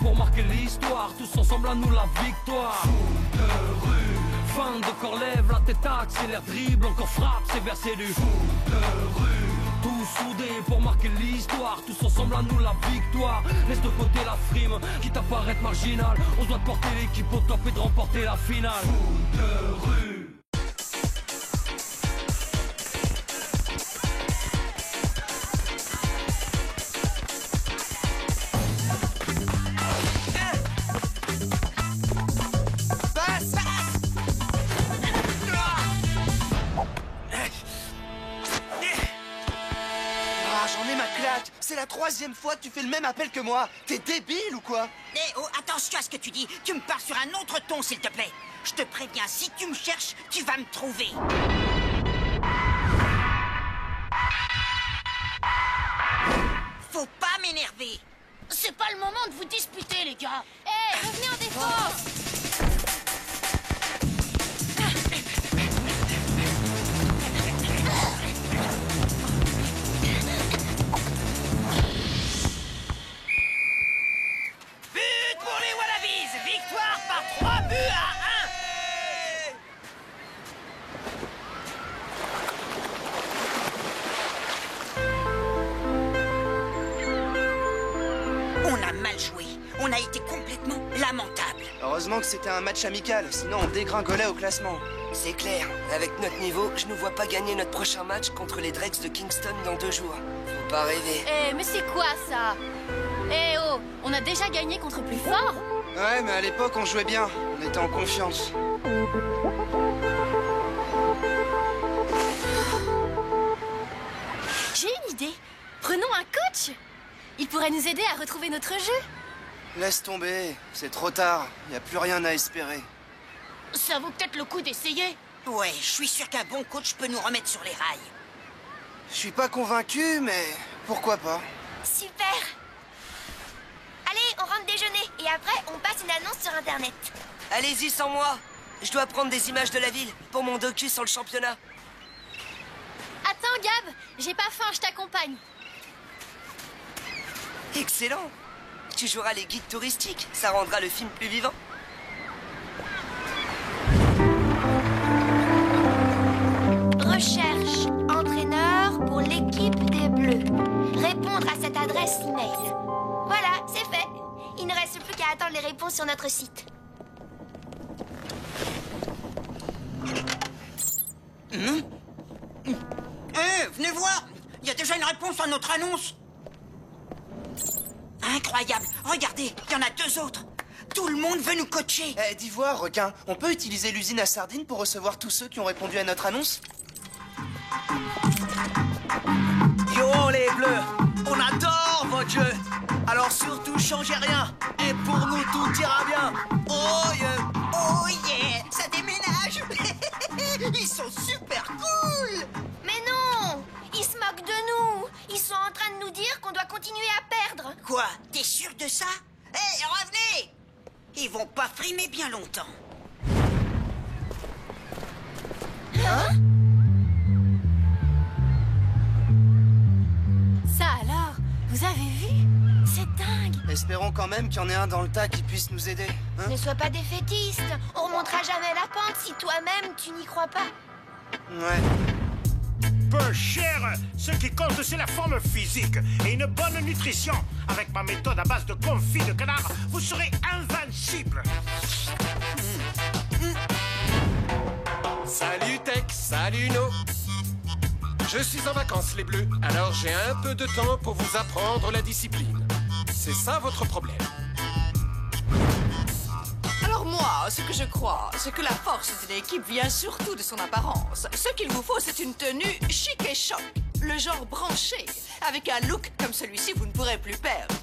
pour marquer l'histoire, tous ensemble à nous la victoire. Foot de rue, fin de corps lève, la tête accélère, dribble, encore frappe, c'est versé du foot de rue. Tous soudés pour marquer l'histoire, tous ensemble à nous la victoire. Laisse de côté la frime, quitte à paraître marginal. On doit porter l'équipe au top et de remporter la finale. Foot de rue. C'est la 3e fois que tu fais le même appel que moi. T'es débile ou quoi? Eh oh, attention à ce que tu dis. Tu me parles sur un autre ton, s'il te plaît. Je te préviens, si tu me cherches, tu vas me trouver. Faut pas m'énerver. C'est pas le moment de vous disputer, les gars. Hé, revenez en défense. Victoire par 3 buts à 1. On a mal joué. On a été complètement lamentable. Heureusement que c'était un match amical, sinon on dégringolait au classement. C'est clair, avec notre niveau, je ne vois pas gagner notre prochain match contre les Drakes de Kingston dans 2 jours. Faut pas rêver. Eh, mais c'est quoi ça? Eh oh, on a déjà gagné contre plus fort. Ouais, mais à l'époque, on jouait bien. On était en confiance. J'ai une idée. Prenons un coach. Il pourrait nous aider à retrouver notre jeu. Laisse tomber. C'est trop tard. Il n'y a plus rien à espérer. Ça vaut peut-être le coup d'essayer. Ouais, je suis sûr qu'un bon coach peut nous remettre sur les rails. Je suis pas convaincu, mais pourquoi pas? Super! Allez, on rentre déjeuner et après on passe une annonce sur internet. Allez-y sans moi. Je dois prendre des images de la ville pour mon docu sur le championnat. Attends, Gab, j'ai pas faim, je t'accompagne. Excellent. Tu joueras les guides touristiques, ça rendra le film plus vivant. Recherche entraîneur pour l'équipe des Bleus. Répondre à cette adresse email. Voilà, c'est fait. Il ne reste plus qu'à attendre les réponses sur notre site. Venez voir. Il y a déjà une réponse à notre annonce. Incroyable. Regardez, il y en a 2 autres. Tout le monde veut nous coacher. Eh, d'Ivoire, requin, on peut utiliser l'usine à sardines pour recevoir tous ceux qui ont répondu à notre annonce? Yo les bleus, on adore votre jeu. Alors surtout changez rien. Et pour nous tout ira bien. Oh yeah. Oh yeah, ça déménage. Ils sont super cool. Mais non! Ils se moquent de nous! Ils sont en train de nous dire qu'on doit continuer à perdre! Quoi? T'es sûr de ça? Hé, revenez! Ils vont pas frimer bien longtemps. Hein? Ça alors, vous avez vu? C'est dingue! Espérons quand même qu'il y en ait un dans le tas qui puisse nous aider. Hein? Ne sois pas défaitiste! On remontera jamais la pente si toi-même tu n'y crois pas! Ouais. Peu cher, ce qui compte c'est la forme physique et une bonne nutrition. Avec ma méthode à base de confit de canard, vous serez invincible. Salut Tex, salut No. Je suis en vacances les bleus, alors j'ai un peu de temps pour vous apprendre la discipline. C'est ça votre problème. Alors moi, ce que je crois, c'est que la force d'une équipe vient surtout de son apparence. Ce qu'il vous faut, c'est une tenue chic et choc. Le genre branché. Avec un look comme celui-ci, vous ne pourrez plus perdre.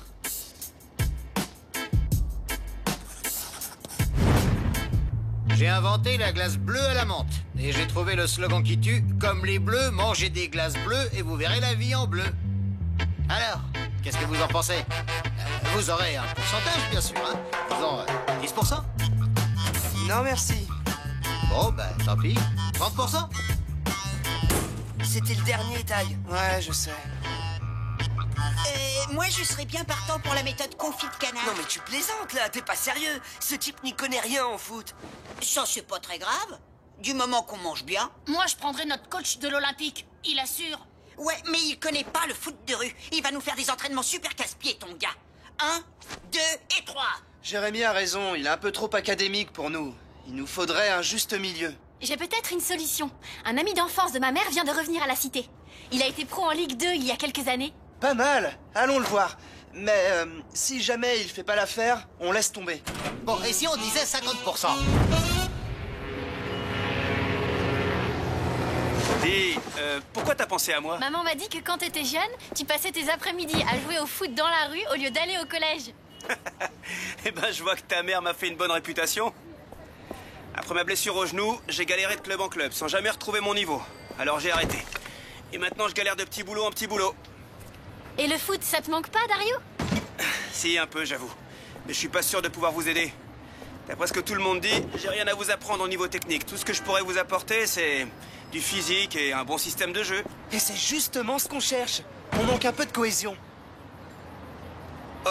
J'ai inventé la glace bleue à la menthe. Et j'ai trouvé le slogan qui tue. Comme les bleus, mangez des glaces bleues et vous verrez la vie en bleu. Alors, qu'est-ce que vous en pensez? Vous aurez un pourcentage, bien sûr, hein? Disons, 10%? Non, merci. Bon, ben, tant pis. 30%? C'était le dernier, Taille. Ouais, je sais. Moi, je serais bien partant pour la méthode confit de canard. Non mais tu plaisantes là, t'es pas sérieux. Ce type n'y connaît rien en foot. Ça, c'est pas très grave. Du moment qu'on mange bien. Moi, je prendrais notre coach de l'Olympique. Il assure. Ouais, mais il connaît pas le foot de rue. Il va nous faire des entraînements super casse-pieds, ton gars. 1, 2 et 3. Jérémy a raison, il est un peu trop académique pour nous. Il nous faudrait un juste milieu. J'ai peut-être une solution. Un ami d'enfance de ma mère vient de revenir à la cité. Il a été pro en Ligue 2 il y a quelques années. Pas mal, allons le voir. Mais si jamais il fait pas l'affaire, on laisse tomber. Bon, et si on disait 50%? Dis, pourquoi t'as pensé à moi? Maman m'a dit que quand t'étais jeune, tu passais tes après-midi à jouer au foot dans la rue au lieu d'aller au collège. Eh ben, je vois que ta mère m'a fait une bonne réputation. Après ma blessure au genou, j'ai galéré de club en club, sans jamais retrouver mon niveau. Alors j'ai arrêté. Et maintenant, je galère de petit boulot en petit boulot. Et le foot, ça te manque pas, Dario? Si, un peu, j'avoue. Mais je suis pas sûr de pouvoir vous aider. D'après ce que tout le monde dit, j'ai rien à vous apprendre au niveau technique. Tout ce que je pourrais vous apporter, c'est du physique et un bon système de jeu. Et c'est justement ce qu'on cherche. On manque un peu de cohésion.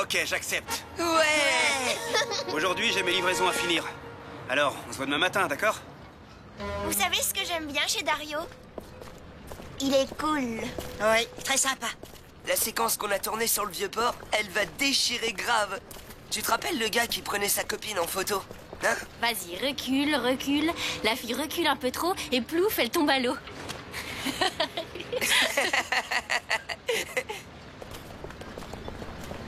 Ok, j'accepte. Ouais. Aujourd'hui, j'ai mes livraisons à finir. Alors, on se voit demain matin, d'accord? Vous savez ce que j'aime bien chez Dario? Il est cool. Ouais, très sympa. La séquence qu'on a tournée sur le vieux port, elle va déchirer grave. Tu te rappelles le gars qui prenait sa copine en photo, hein? Vas-y, recule, recule. La fille recule un peu trop et plouf, elle tombe à l'eau.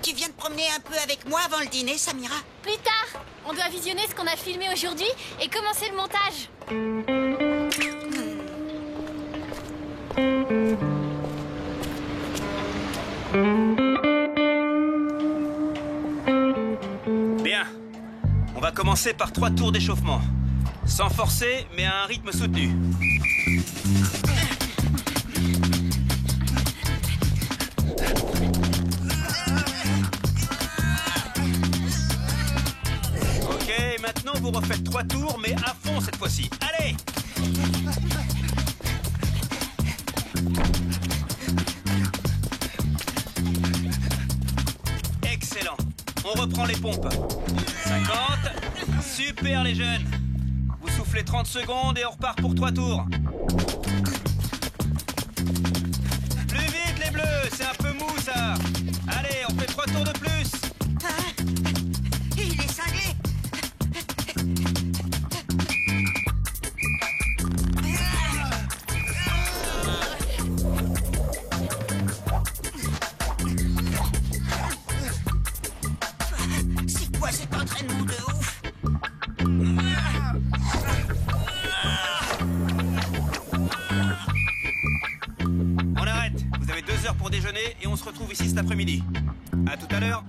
Tu viens de promener un peu avec moi avant le dîner, Samira? Plus tard, on doit visionner ce qu'on a filmé aujourd'hui et commencer le montage. Bien. On va commencer par 3 tours d'échauffement. Sans forcer, mais à un rythme soutenu. Ok, maintenant vous refaites 3 tours, mais à fond cette fois-ci. Allez! Excellent. On reprend les pompes. 50. Super les jeunes. Vous soufflez 30 secondes et on repart pour 3 tours. Plus vite les bleus, c'est un peu mou ça. Allez, on fait 3 tours de plus. Il est cinglé. C'est quoi cet entraînement de ouf? On arrête. Vous avez 2 heures pour déjeuner et on se retrouve ici cet après-midi. À tout à l'heure.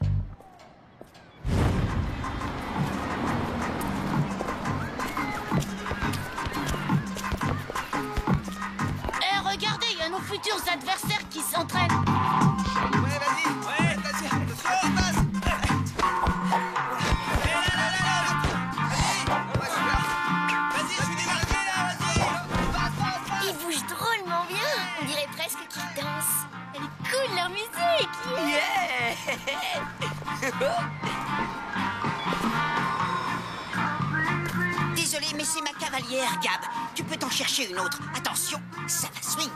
Regardez, il y a nos futurs adversaires qui s'entraînent. Ouais, vas-y. Ouais, vas-y. Passe. Vas-y, je suis démarqué là, vas-y. Il bouge drôlement bien. On dirait presque qu'il danse. Elle est cool, leur musique. Désolé, mais c'est ma cavalière, Gab. Tu peux t'en chercher une autre. Attention, ça va swinguer.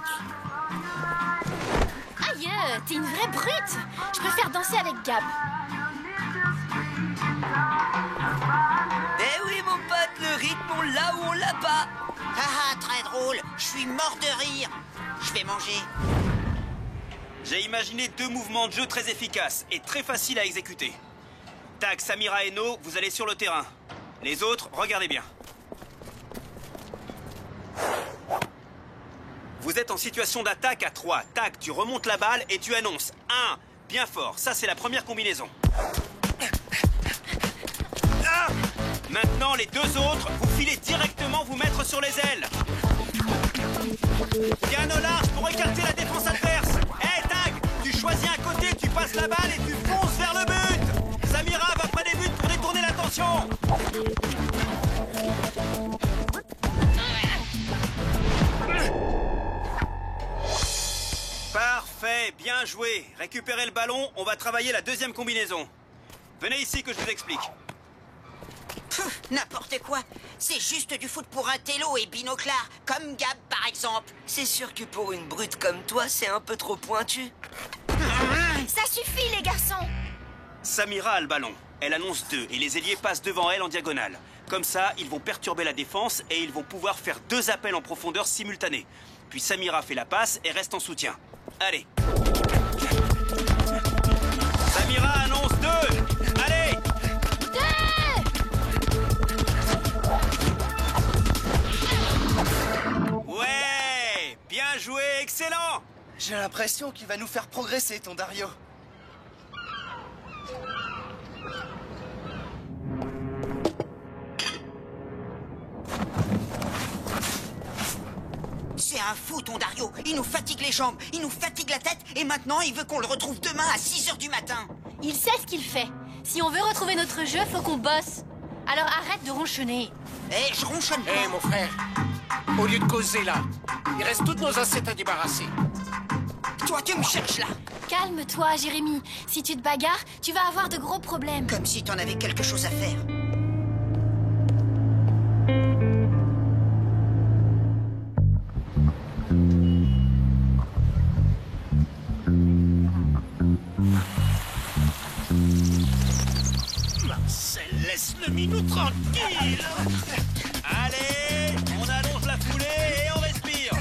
Aïe, t'es une vraie brute. Je préfère danser avec Gab. Eh oui mon pote, le rythme on l'a ou on l'a pas. Ah, très drôle. Je suis mort de rire. Je vais manger. J'ai imaginé 2 mouvements de jeu très efficaces et très faciles à exécuter. Tag, Samira et No, vous allez sur le terrain. Les autres, regardez bien. Vous êtes en situation d'attaque à 3. Tac, tu remontes la balle et tu annonces 1. Bien fort, ça c'est la première combinaison. Maintenant, les 2 autres, vous filez directement vous mettre sur les ailes. Bien au large pour écarter la défense adverse. Hey, Tag, tu choisis un côté, tu passes la balle et tu fonces vers le but. Samira va près des buts pour détourner l'attention. Parfait, bien Bien joué. Récupérez le ballon, on va travailler la deuxième combinaison. Venez ici que je vous explique. N'importe quoi. C'est juste du foot pour un télo et binoclard, comme Gab par exemple. C'est sûr que pour une brute comme toi, c'est un peu trop pointu. Ça suffit, les garçons. Samira a le ballon. Elle annonce 2 et les ailiers passent devant elle en diagonale. Comme ça, ils vont perturber la défense et ils vont pouvoir faire 2 appels en profondeur simultanés. Puis Samira fait la passe et reste en soutien. Allez. Samira annonce 2. Allez. 2. Ouais. Bien joué, excellent. J'ai l'impression qu'il va nous faire progresser, ton Dario. C'est un fou, ton Dario. Il nous fatigue les jambes, il nous fatigue la tête, et maintenant il veut qu'on le retrouve demain à 6h du matin. Il sait ce qu'il fait. Si on veut retrouver notre jeu, faut qu'on bosse. Alors arrête de ronchonner. Eh, je ronchonne pas. Hé, mon frère, au lieu de causer là, il reste toutes nos assiettes à débarrasser. Toi, tu me cherches là. Calme-toi, Jérémy. Si tu te bagarres, tu vas avoir de gros problèmes. Comme si t'en avais quelque chose à faire. Marcel, laisse le minou tranquille. Allez, on allonge la foulée et on respire.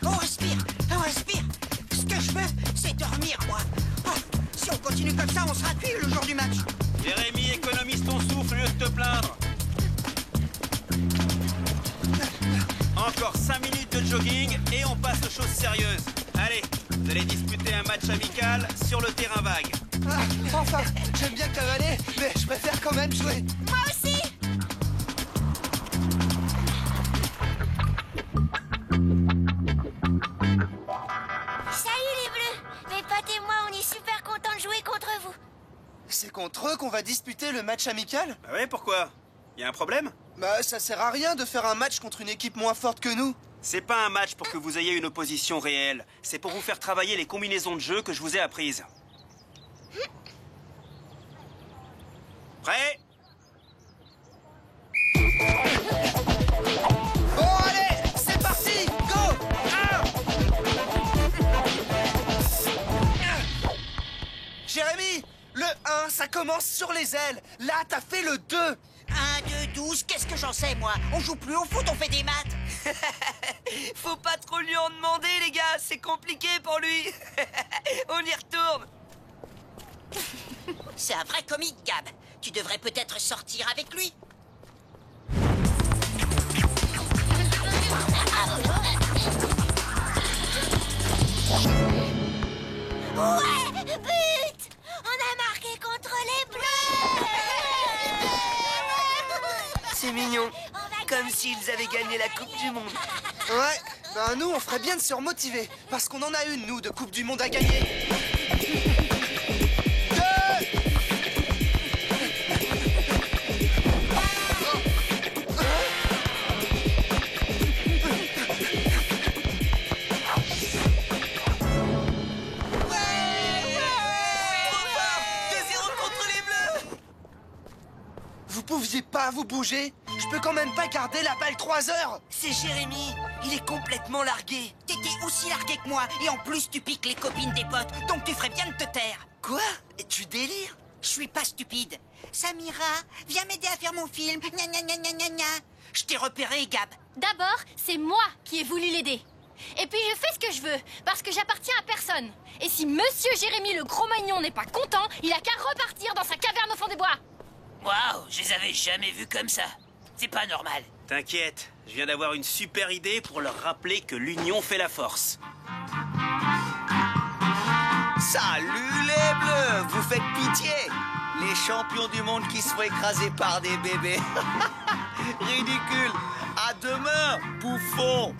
On respire, on respire. Ce que je veux, c'est dormir, moi. Oh, si on continue comme ça, on sera cuit le jour du match. Jérémy, économise ton souffle au lieu de te plaindre. Encore 5 minutes de jogging et on passe aux choses sérieuses. Allez, vous allez disputer un match amical sur le terrain vague. Ah, enfin, j'aime bien cavaler, mais je préfère quand même jouer. Moi aussi. Salut les bleus. Mes potes et moi, on est super contents de jouer contre vous. C'est contre eux qu'on va disputer le match amical? Bah ouais, pourquoi? Y a un problème? Bah, ça sert à rien de faire un match contre une équipe moins forte que nous. C'est pas un match pour que vous ayez une opposition réelle. C'est pour vous faire travailler les combinaisons de jeu que je vous ai apprises. Prêt? Bon, allez, c'est parti, go! Jérémy, le 1, ça commence sur les ailes. Là, t'as fait le 2. 1, 2, 12, qu'est-ce que j'en sais, moi? On joue plus au foot, on fait des maths. Faut pas trop lui en demander, les gars, c'est compliqué pour lui. On y retourne. C'est un vrai comique, Gab. Tu devrais peut-être sortir avec lui. Ouais, but! On a marqué contre les bleus. C'est mignon. Comme s'ils avaient gagné la Coupe du Monde. Ouais, ben nous, on ferait bien de se remotiver. Parce qu'on en a une, nous, de Coupe du Monde à gagner. Vous pouviez pas vous bouger? Je peux quand même pas garder la balle 3 heures. C'est Jérémy, il est complètement largué. T'étais aussi largué que moi, et en plus tu piques les copines des potes, donc tu ferais bien de te taire. Quoi? Tu délires? Je suis pas stupide. Samira, viens m'aider à faire mon film. Gna gna gna gna gna gna. Je t'ai repéré, Gab. D'abord, c'est moi qui ai voulu l'aider. Et puis je fais ce que je veux, parce que j'appartiens à personne. Et si Monsieur Jérémy le Cro-Magnon n'est pas content, il a qu'à repartir dans sa caverne au fond des bois. Waouh, je les avais jamais vus comme ça. C'est pas normal. T'inquiète, je viens d'avoir une super idée pour leur rappeler que l'union fait la force. Salut les bleus, vous faites pitié. Les champions du monde qui se font écraser par des bébés. Ridicule. À demain, bouffon.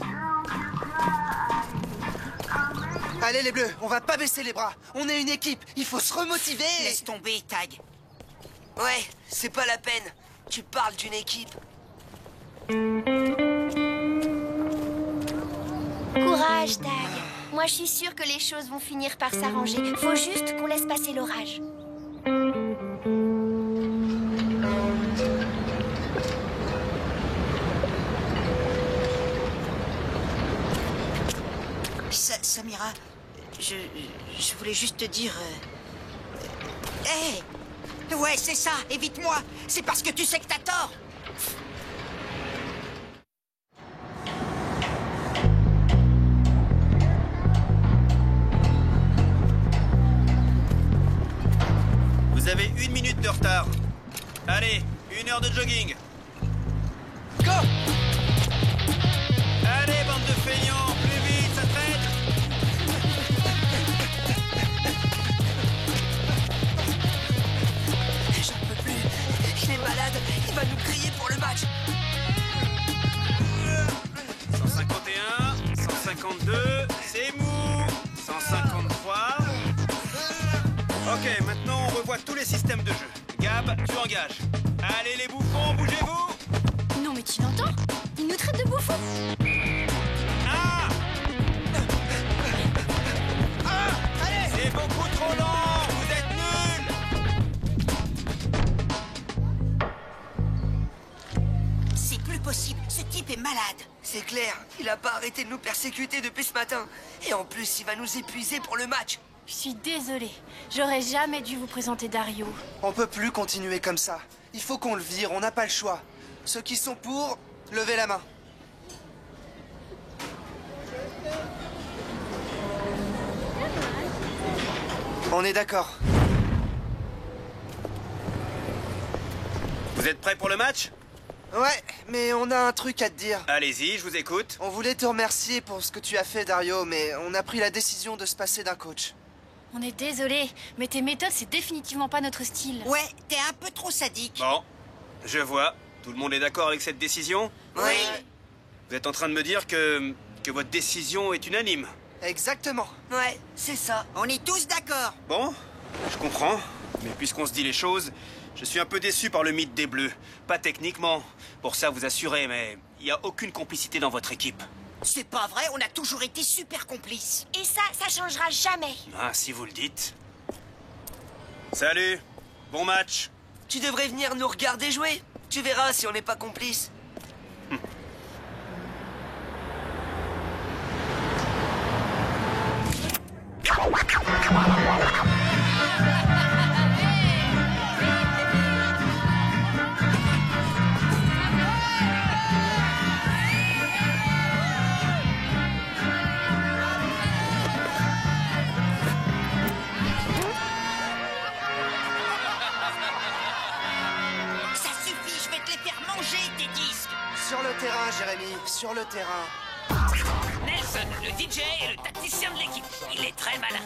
Allez les bleus, on va pas baisser les bras. On est une équipe, il faut se remotiver. Laisse tomber, Tag. Ouais, c'est pas la peine. Tu parles d'une équipe. Courage, Tag. Moi, je suis sûre que les choses vont finir par s'arranger. Faut juste qu'on laisse passer l'orage. Samira, je voulais juste te dire... Hé Ouais, c'est ça, évite-moi. C'est parce que tu sais que t'as tort. Vous avez 1 minute de retard. Allez, 1 heure de jogging. Go! Allez, bande de feignants, plus vite, ça traîne. J'en peux plus. Il est malade. Il va nous crier pour le match. 151, 152, c'est mou. 153. Ok, maintenant on revoit tous les systèmes de jeu. Gab, tu engages. Allez les bouffons, bougez-vous. Non mais tu l'entends? Il nous traite de bouffons. Ah, Allez! c'est beaucoup trop lent, vous êtes nuls. C'est plus possible, ce type est malade. C'est clair. Il a pas arrêté de nous persécuter depuis ce matin. Et en plus, il va nous épuiser pour le match. Je suis désolée. J'aurais jamais dû vous présenter Dario. On peut plus continuer comme ça. Il faut qu'on le vire, on n'a pas le choix. Ceux qui sont pour, levez la main. On est d'accord. Vous êtes prêts pour le match? Ouais, mais on a un truc à te dire. Allez-y, je vous écoute. On voulait te remercier pour ce que tu as fait, Dario, mais on a pris la décision de se passer d'un coach. On est désolé, mais tes méthodes, c'est définitivement pas notre style. Ouais, t'es un peu trop sadique. Bon, je vois. Tout le monde est d'accord avec cette décision? Oui. Vous êtes en train de me dire que votre décision est unanime? Exactement. Ouais, c'est ça. On est tous d'accord. Bon, je comprends. Mais puisqu'on se dit les choses, je suis un peu déçu par le mythe des Bleus. Pas techniquement, pour ça vous assurer, mais il n'y a aucune complicité dans votre équipe. C'est pas vrai, on a toujours été super complices. Et ça changera jamais. Ah, si vous le dites. Salut, bon match. Tu devrais venir nous regarder jouer. Tu verras si on n'est pas complices. Ça suffit, je vais te les faire manger, tes disques. Sur le terrain, Jérémy, sur le terrain. Nelson, le DJ et le tacticien de l'équipe. Il est très malin.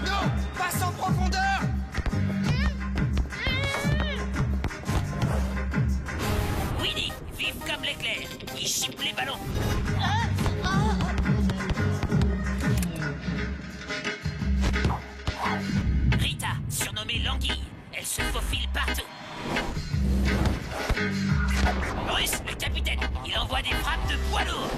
Non, passe en profondeur. Winnie, vif comme l'éclair. Il chipe les ballons. Rita, surnommée l'anguille. Elle se faufile partout. Bruce, le capitaine. Il envoie des frappes de poids lourd.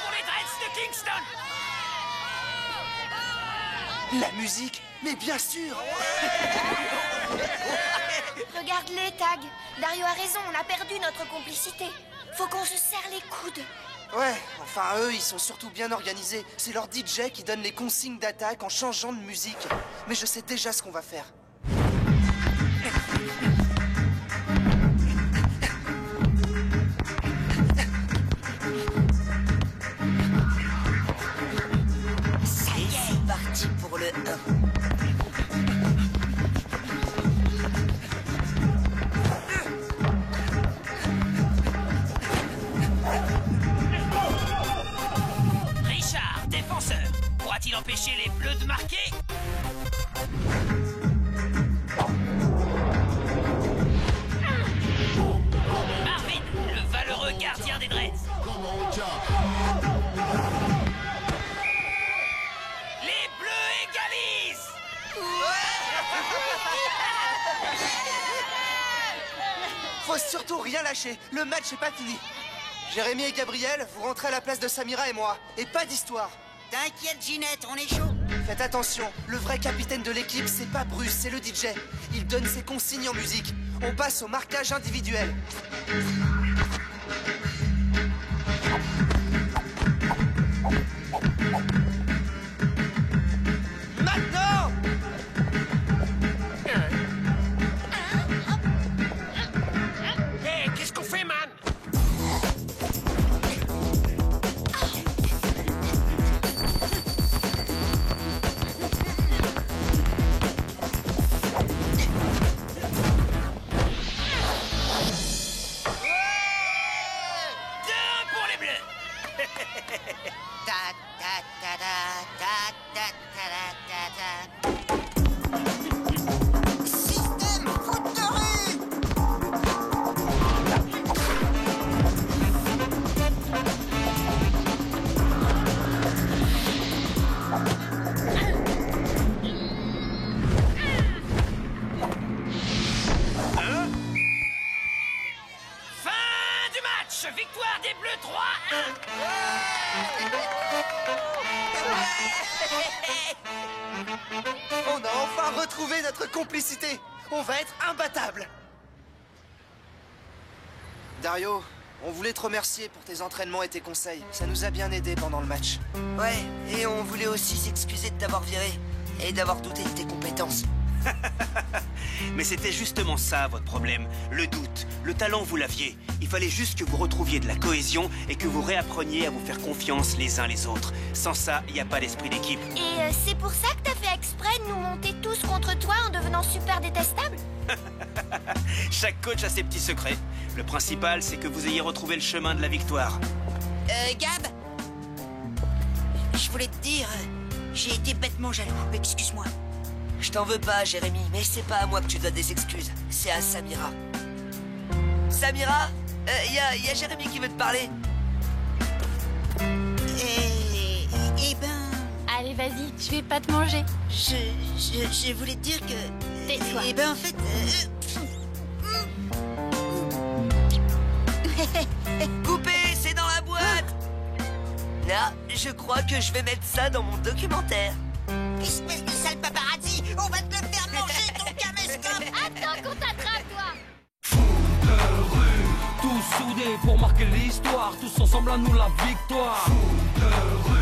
Pour les Dreads de Kingston. La musique, mais bien sûr. Regarde-les, Tag. Dario a raison, on a perdu notre complicité. Faut qu'on se serre les coudes. Ouais, enfin eux, ils sont surtout bien organisés. C'est leur DJ qui donne les consignes d'attaque en changeant de musique. Mais je sais déjà ce qu'on va faire. Ça y est, C'est parti pour le 1. Richard, défenseur. Pourra-t-il empêcher les Bleus de marquer? Marvin, le valeureux Faut surtout rien lâcher, le match est pas fini. Jérémy et Gabriel, vous rentrez à la place de Samira et moi. Et pas d'histoire. T'inquiète, Ginette, on est chaud. Faites attention, le vrai capitaine de l'équipe, c'est pas Bruce, c'est le DJ. Il donne ses consignes en musique. On passe au marquage individuel. Maintenant! Hé, qu'est-ce qu'on fait, man? Système foot de rue. Fin du match. Victoire des Bleus 3-1. On a enfin retrouvé notre complicité. On va être imbattables. Dario, on voulait te remercier pour tes entraînements et tes conseils. Ça nous a bien aidés pendant le match. Ouais, et on voulait aussi s'excuser de t'avoir viré et d'avoir douté de tes compétences. Mais c'était justement ça votre problème, le doute. Le talent, vous l'aviez. Il fallait juste que vous retrouviez de la cohésion et que vous réappreniez à vous faire confiance les uns les autres. Sans ça, il n'y a pas d'esprit d'équipe. Et c'est pour ça que t'as fait exprès de nous monter tous contre toi en devenant super détestables? Chaque coach a ses petits secrets. Le principal, c'est que vous ayez retrouvé le chemin de la victoire. Gab, je voulais te dire, j'ai été bêtement jaloux, excuse-moi. Je t'en veux pas, Jérémy, mais c'est pas à moi que tu dois des excuses. C'est à Samira. Samira, y a Jérémy qui veut te parler. Eh ben... Allez, vas-y, je vais pas te manger. Je voulais te dire que... Tais-toi. Eh ben, en fait... Coupé, c'est dans la boîte. Là, je crois que je vais mettre ça dans mon documentaire. Espèce de sale paparazzi, on va te le faire manger, ton caméscope. Attends qu'on t'attrape, toi. De rue, tous soudés pour marquer l'histoire, tous ensemble à nous la victoire. De rue.